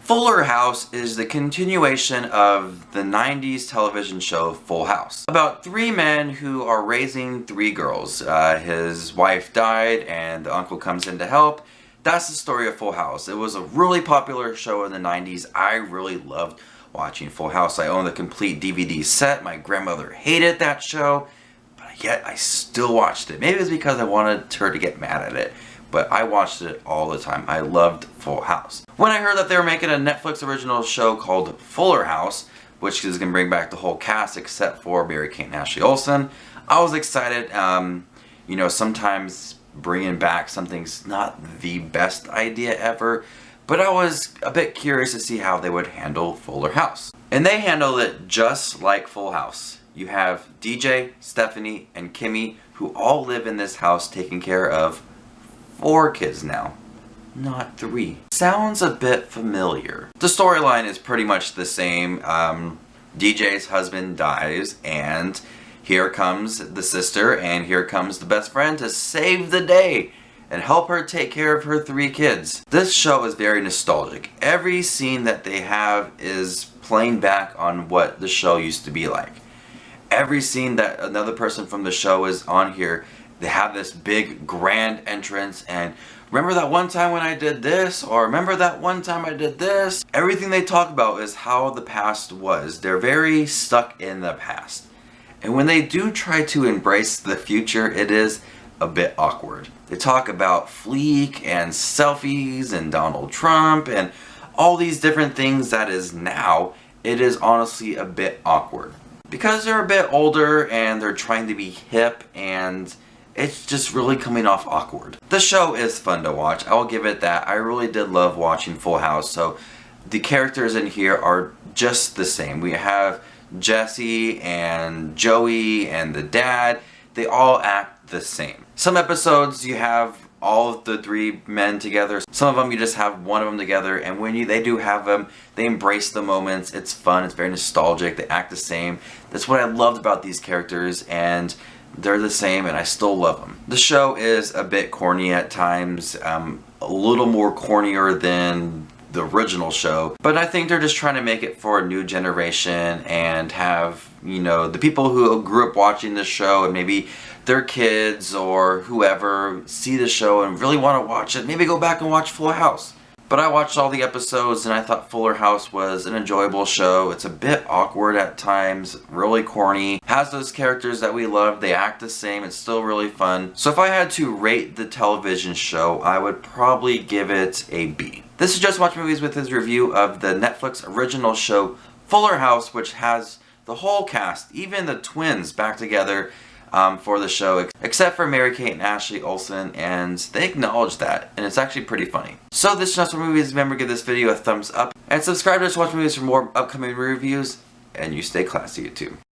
Fuller House is the continuation of the 90s television show Full House. About three men who are raising three girls. His wife died and the uncle comes in to help. That's the story of Full House. It was a really popular show in the 90s. I really loved watching Full House. I own the complete DVD set. My grandmother hated that show, but yet I still watched it. Maybe it's because I wanted her to get mad at it. But I watched it all the time. I loved Full House. When I heard that they were making a Netflix original show called Fuller House, which is going to bring back the whole cast except for Mary-Kate and Ashley Olsen, I was excited. You know, sometimes bringing back something's not the best idea ever, but I was a bit curious to see how they would handle Fuller House. And they handled it just like Full House. You have DJ, Stephanie, and Kimmy, who all live in this house taking care of 4 kids now, not 3. Sounds a bit familiar. The storyline is pretty much the same. DJ's husband dies, and here comes the sister, and here comes the best friend to save the day and help her take care of her 3 kids. This show is very nostalgic. Every scene that they have is playing back on what the show used to be like. Every scene that another person from the show is on here, they have this big grand entrance and remember that one time when I did this, or remember that one time I did this. Everything they talk about is how the past was. They're very stuck in the past. And when they do try to embrace the future, it is a bit awkward. They talk about Fleek and selfies and Donald Trump and all these different things that is now. It is honestly a bit awkward. Because they're a bit older and they're trying to be hip, and it's just really coming off awkward. The show is fun to watch. I will give it that. I really did love watching Full House. So the characters in here are just the same. We have Jesse and Joey and the dad. They all act the same. Some episodes you have all of the 3 men together. Some of them you just have one of them together, and when they do have them, they embrace the moments. It's fun. It's very nostalgic. They act the same. That's what I loved about these characters, and they're the same, and I still love them. The show is a bit corny at times, a little more cornier than the original show, but I think they're just trying to make it for a new generation and have, you know, the people who grew up watching this show and maybe their kids or whoever see the show and really want to watch it, maybe go back and watch Full House. But I watched all the episodes and I thought Fuller House was an enjoyable show. It's a bit awkward at times, really corny. Has those characters that we love, they act the same, it's still really fun. So if I had to rate the television show, I would probably give it a B. This is Just Watch Movies with his review of the Netflix original show Fuller House, which has the whole cast, even the twins, back together for the show, except for Mary-Kate and Ashley Olsen, and they acknowledge that, and it's actually pretty funny. So this is Just Watch Movies. Remember, give this video a thumbs up, and subscribe to Just Watch Movies for more upcoming reviews, and you stay classy, YouTube.